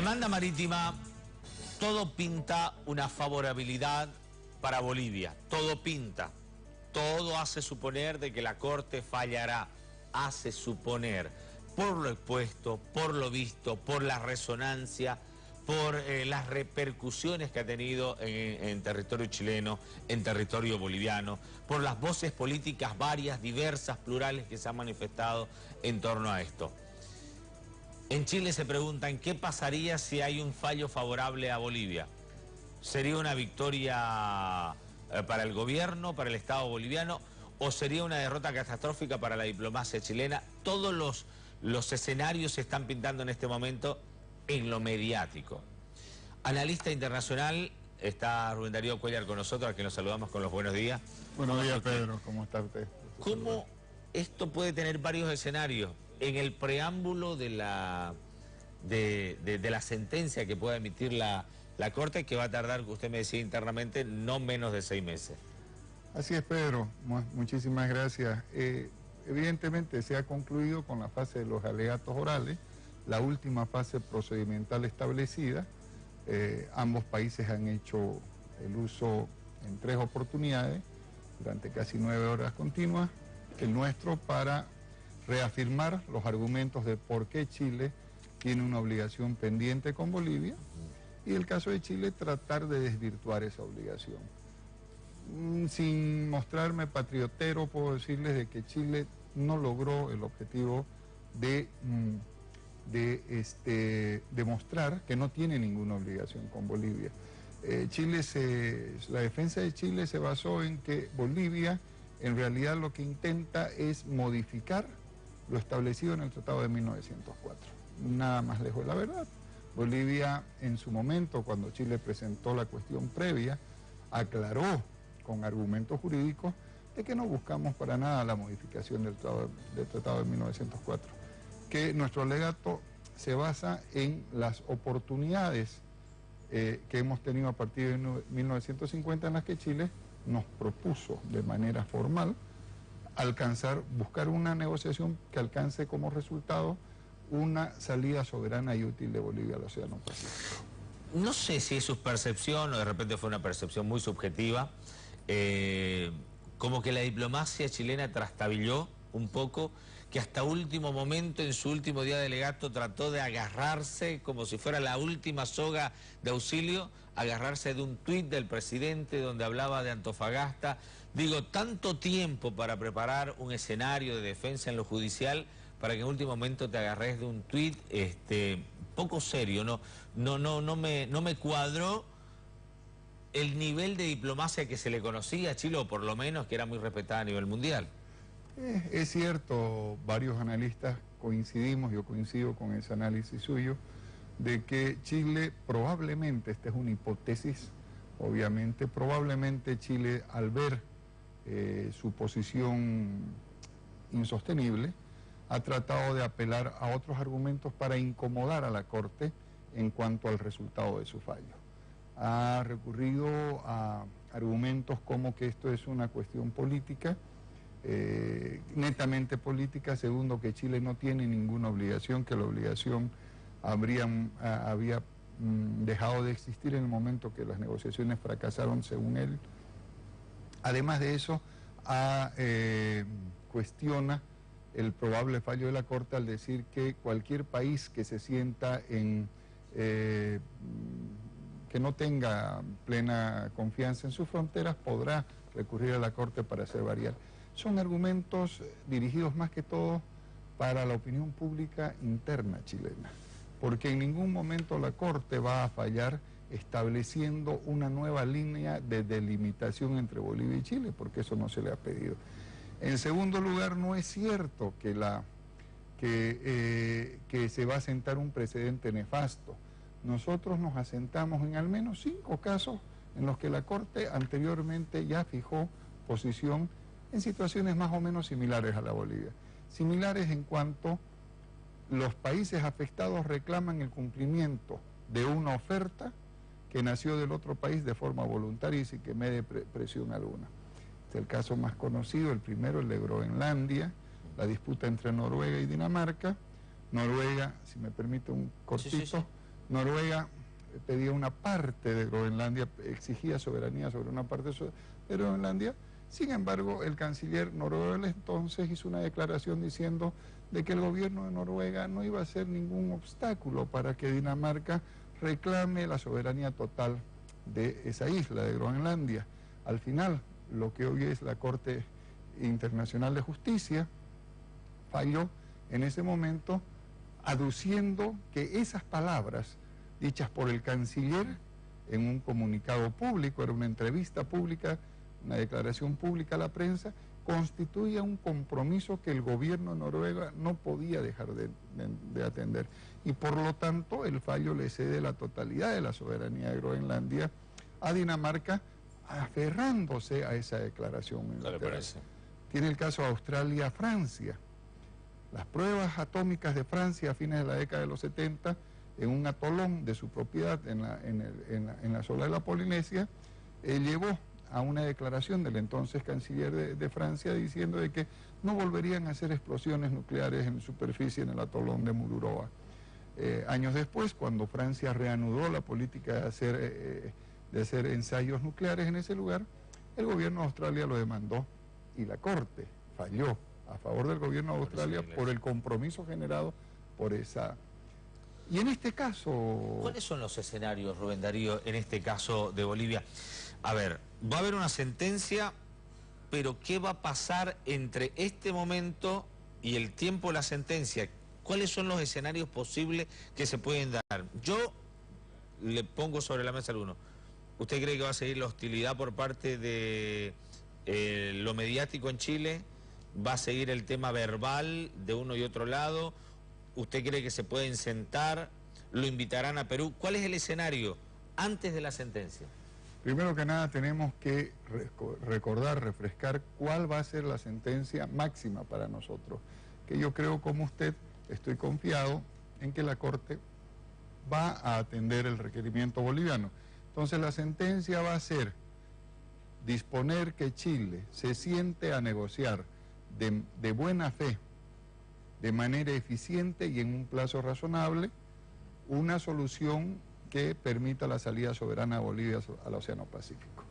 Demanda marítima, todo pinta una favorabilidad para Bolivia, todo pinta, todo hace suponer de que la Corte fallará, hace suponer, por lo expuesto, por lo visto, por la resonancia, por las repercusiones que ha tenido en territorio chileno, en territorio boliviano, por las voces políticas varias, diversas, plurales que se han manifestado en torno a esto. En Chile se preguntan qué pasaría si hay un fallo favorable a Bolivia. ¿Sería una victoria para el gobierno, para el Estado boliviano, o sería una derrota catastrófica para la diplomacia chilena? Todos los escenarios se están pintando en este momento en lo mediático. Analista internacional, está Rubén Darío Cuéllar con nosotros, a quien nos saludamos con los buenos días. Buenos días, Pedro, ¿cómo está usted? ¿Cómo esto puede tener varios escenarios? En el preámbulo de la sentencia que pueda emitir la Corte, que va a tardar, usted me decía internamente, no menos de 6 meses. Así es, Pedro, muchísimas gracias. Evidentemente se ha concluido con la fase de los alegatos orales, la última fase procedimental establecida. Ambos países han hecho el uso en 3 oportunidades, durante casi 9 horas continuas, el nuestro para reafirmar los argumentos de por qué Chile tiene una obligación pendiente con Bolivia, y el caso de Chile tratar de desvirtuar esa obligación. Sin mostrarme patriotero, puedo decirles de que Chile no logró el objetivo de demostrar que no tiene ninguna obligación con Bolivia. La defensa de Chile se basó en que Bolivia en realidad lo que intenta es modificar lo establecido en el Tratado de 1904. Nada más lejos de la verdad. Bolivia en su momento, cuando Chile presentó la cuestión previa, aclaró con argumentos jurídicos de que no buscamos para nada la modificación del Tratado de 1904, que nuestro alegato se basa en las oportunidades que hemos tenido a partir de 1950, en las que Chile nos propuso de manera formal buscar una negociación que alcance como resultado una salida soberana y útil de Bolivia al Océano Pacífico. No sé si es su percepción o de repente fue una percepción muy subjetiva, como que la diplomacia chilena trastabilló un poco, que hasta último momento, en su último día de alegato, trató de agarrarse como si fuera la última soga de auxilio, agarrarse de un tuit del presidente donde hablaba de Antofagasta. Digo, tanto tiempo para preparar un escenario de defensa en lo judicial para que en último momento te agarres de un tuit poco serio. No me cuadró el nivel de diplomacia que se le conocía a Chile, o por lo menos que era muy respetada a nivel mundial. Es cierto, varios analistas coincidimos, yo coincido con ese análisis suyo, de que Chile probablemente, esta es una hipótesis, obviamente, probablemente Chile al ver su posición insostenible, ha tratado de apelar a otros argumentos para incomodar a la Corte en cuanto al resultado de su fallo. Ha recurrido a argumentos como que esto es una cuestión política, netamente política. Segundo, que Chile no tiene ninguna obligación, que la obligación había dejado de existir en el momento que las negociaciones fracasaron, según él. Además de eso, cuestiona el probable fallo de la Corte al decir que cualquier país que se sienta que no tenga plena confianza en sus fronteras podrá recurrir a la Corte para hacer variar. Son argumentos dirigidos más que todo para la opinión pública interna chilena, porque en ningún momento la Corte va a fallar estableciendo una nueva línea de delimitación entre Bolivia y Chile, porque eso no se le ha pedido. En segundo lugar, no es cierto que se va a sentar un precedente nefasto. Nosotros nos asentamos en al menos 5 casos en los que la Corte anteriormente ya fijó posición en situaciones más o menos similares a la Bolivia. Similares en cuanto los países afectados reclaman el cumplimiento de una oferta que nació del otro país de forma voluntaria y sin que me dé presión alguna. Este es el caso más conocido, el primero, el de Groenlandia, la disputa entre Noruega y Dinamarca. Noruega, si me permite un cortito, Noruega pedía una parte de Groenlandia, exigía soberanía sobre una parte de Groenlandia. Sin embargo, el canciller noruego entonces hizo una declaración diciendo de que el gobierno de Noruega no iba a ser ningún obstáculo para que Dinamarca reclame la soberanía total de esa isla, de Groenlandia. Al final, lo que hoy es la Corte Internacional de Justicia falló en ese momento, aduciendo que esas palabras dichas por el canciller en un comunicado público, era una entrevista pública, una declaración pública a la prensa, constituía un compromiso que el gobierno noruego no podía dejar de atender. Y por lo tanto, el fallo le cede la totalidad de la soberanía de Groenlandia a Dinamarca, aferrándose a esa declaración unilateral. Tiene el caso Australia-Francia. Las pruebas atómicas de Francia a fines de la década de los 70, en un atolón de su propiedad en la sola de la Polinesia, llevó a una declaración del entonces canciller de Francia diciendo de que no volverían a hacer explosiones nucleares en superficie en el atolón de Mururoa. Años después, cuando Francia reanudó la política de hacer ensayos nucleares en ese lugar, el gobierno de Australia lo demandó y la Corte falló a favor del gobierno de Australia por el compromiso generado por esa... Y en este caso... ¿Cuáles son los escenarios, Rubén Darío, en este caso de Bolivia? A ver, va a haber una sentencia, pero ¿qué va a pasar entre este momento y el tiempo de la sentencia? ¿Cuáles son los escenarios posibles que se pueden dar? Yo le pongo sobre la mesa alguno. ¿Usted cree que va a seguir la hostilidad por parte de lo mediático en Chile? ¿Va a seguir el tema verbal de uno y otro lado? ¿Usted cree que se pueden sentar? ¿Lo invitarán a Perú? ¿Cuál es el escenario antes de la sentencia? Primero que nada tenemos que recordar, refrescar cuál va a ser la sentencia máxima para nosotros. Que yo creo, como usted, estoy confiado en que la Corte va a atender el requerimiento boliviano. Entonces la sentencia va a ser disponer que Chile se siente a negociar de buena fe, de manera eficiente y en un plazo razonable, una solución que permita la salida soberana de Bolivia al Océano Pacífico.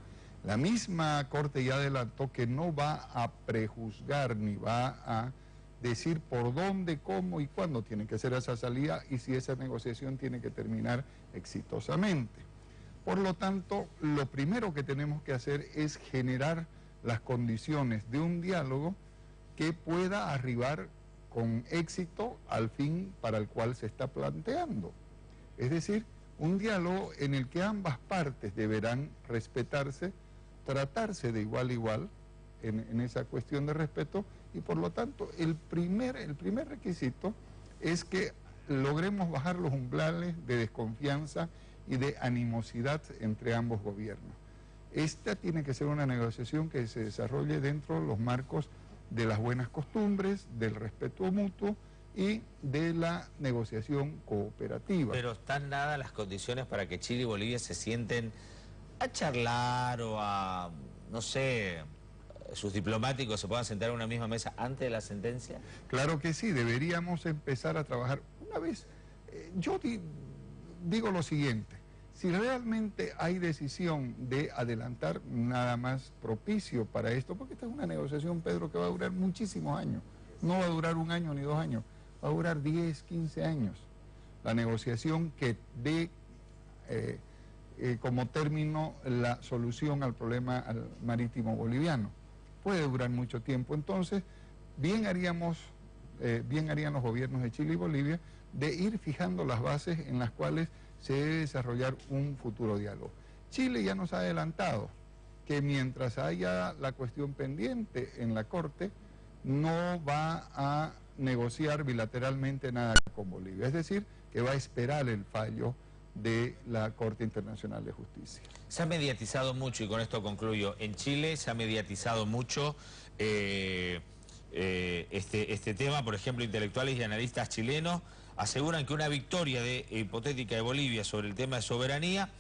La misma Corte ya adelantó que no va a prejuzgar ni va a decir por dónde, cómo y cuándo tiene que ser esa salida y si esa negociación tiene que terminar exitosamente. Por lo tanto, lo primero que tenemos que hacer es generar las condiciones de un diálogo que pueda arribar con éxito al fin para el cual se está planteando. Es decir, un diálogo en el que ambas partes deberán respetarse, tratarse de igual a igual en esa cuestión de respeto y por lo tanto el primer requisito es que logremos bajar los umbrales de desconfianza y de animosidad entre ambos gobiernos. Esta tiene que ser una negociación que se desarrolle dentro de los marcos de las buenas costumbres, del respeto mutuo y de la negociación cooperativa. Pero ¿están dadas las condiciones para que Chile y Bolivia se sienten a charlar o a, no sé, sus diplomáticos se puedan sentar a una misma mesa antes de la sentencia? Claro que sí, deberíamos empezar a trabajar. Una vez, yo digo lo siguiente, si realmente hay decisión de adelantar, nada más propicio para esto, porque esta es una negociación, Pedro, que va a durar muchísimos años, no va a durar 1 año ni 2 años, va a durar 10, 15 años. La negociación que dé como término la solución al problema marítimo boliviano. Puede durar mucho tiempo, entonces bien harían los gobiernos de Chile y Bolivia de ir fijando las bases en las cuales se debe desarrollar un futuro diálogo. Chile ya nos ha adelantado que mientras haya la cuestión pendiente en la Corte, no va a negociar bilateralmente nada con Bolivia, es decir, que va a esperar el fallo de la Corte Internacional de Justicia. Se ha mediatizado mucho, y con esto concluyo, en Chile se ha mediatizado mucho este tema. Por ejemplo, intelectuales y analistas chilenos aseguran que una victoria hipotética de Bolivia sobre el tema de soberanía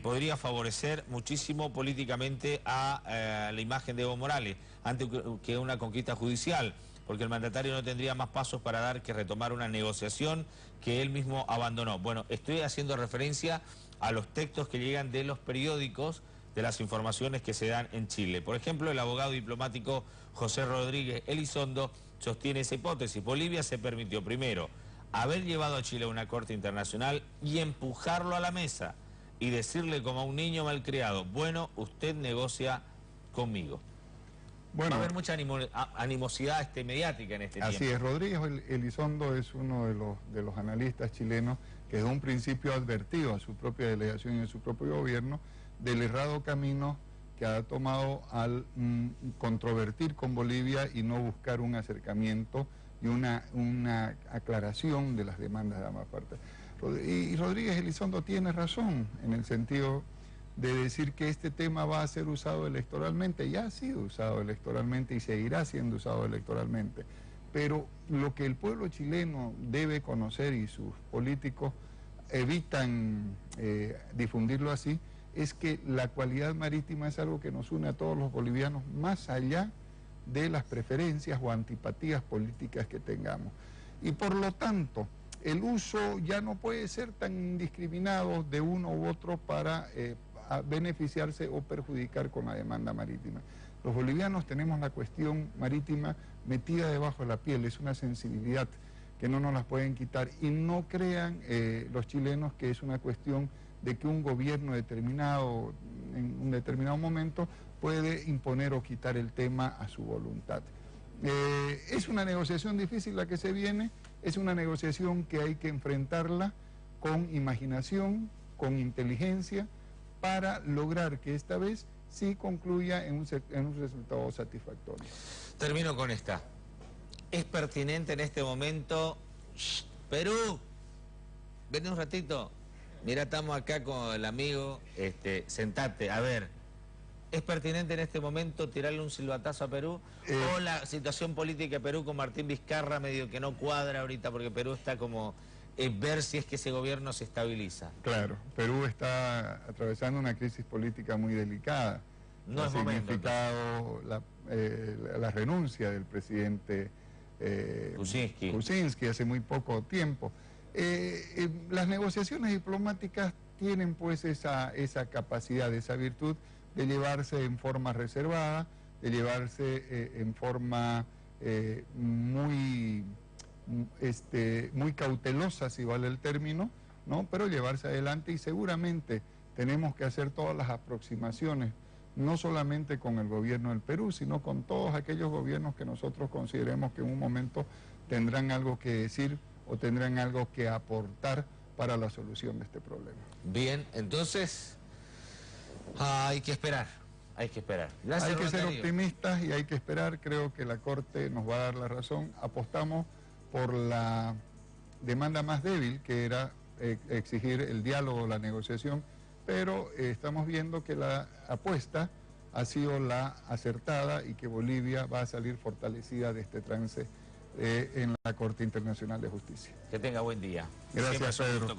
podría favorecer muchísimo políticamente a la imagen de Evo Morales, antes que una conquista judicial. porque el mandatario no tendría más pasos para dar que retomar una negociación que él mismo abandonó. Bueno, estoy haciendo referencia a los textos que llegan de los periódicos, de las informaciones que se dan en Chile. Por ejemplo, el abogado diplomático José Rodríguez Elizondo sostiene esa hipótesis. Bolivia se permitió, primero, haber llevado a Chile a una corte internacional y empujarlo a la mesa y decirle como a un niño malcriado, bueno, usted negocia conmigo. Bueno, va a haber mucha animosidad mediática en este tiempo. Así es, Rodríguez Elizondo es uno de los analistas chilenos que desde un principio ha advertido a su propia delegación y a su propio gobierno del errado camino que ha tomado al controvertir con Bolivia y no buscar un acercamiento y una aclaración de las demandas de ambas partes. Y Rodríguez Elizondo tiene razón en el sentido de decir que este tema va a ser usado electoralmente, ya ha sido usado electoralmente y seguirá siendo usado electoralmente. Pero lo que el pueblo chileno debe conocer y sus políticos evitan difundirlo así, es que la cualidad marítima es algo que nos une a todos los bolivianos más allá de las preferencias o antipatías políticas que tengamos. Y por lo tanto, el uso ya no puede ser tan indiscriminado de uno u otro para beneficiarse o perjudicar con la demanda marítima. Los bolivianos tenemos la cuestión marítima metida debajo de la piel, es una sensibilidad que no nos las pueden quitar, y no crean los chilenos que es una cuestión de que un gobierno determinado, en un determinado momento, puede imponer o quitar el tema a su voluntad. Es una negociación difícil la que se viene, es una negociación que hay que enfrentarla con imaginación, con inteligencia, para lograr que esta vez sí concluya en un resultado satisfactorio. Termino con esta. ¿Es pertinente en este momento? Perú, vete un ratito. Mira, estamos acá con el amigo, sentate, a ver. ¿Es pertinente en este momento tirarle un silbatazo a Perú? ¿O la situación política de Perú con Martín Vizcarra medio que no cuadra ahorita porque Perú está como ver si es que ese gobierno se estabiliza? Claro, Perú está atravesando una crisis política muy delicada. No es momento. Ha significado la renuncia del presidente Kuczynski hace muy poco tiempo. Las negociaciones diplomáticas tienen pues esa capacidad, esa virtud de llevarse en forma reservada, de llevarse en forma muy cautelosa, si vale el término, ¿no? Pero llevarse adelante, y seguramente tenemos que hacer todas las aproximaciones, no solamente con el gobierno del Perú, sino con todos aquellos gobiernos que nosotros consideremos que en un momento tendrán algo que decir o tendrán algo que aportar para la solución de este problema. Bien, entonces hay que esperar, hay que esperar. Gracias, hay que ser optimistas y hay que esperar. Creo que la Corte nos va a dar la razón. Apostamos por la demanda más débil, que era exigir el diálogo, la negociación, pero estamos viendo que la apuesta ha sido la acertada y que Bolivia va a salir fortalecida de este trance en la Corte Internacional de Justicia. Que tenga buen día. Gracias, Pedro.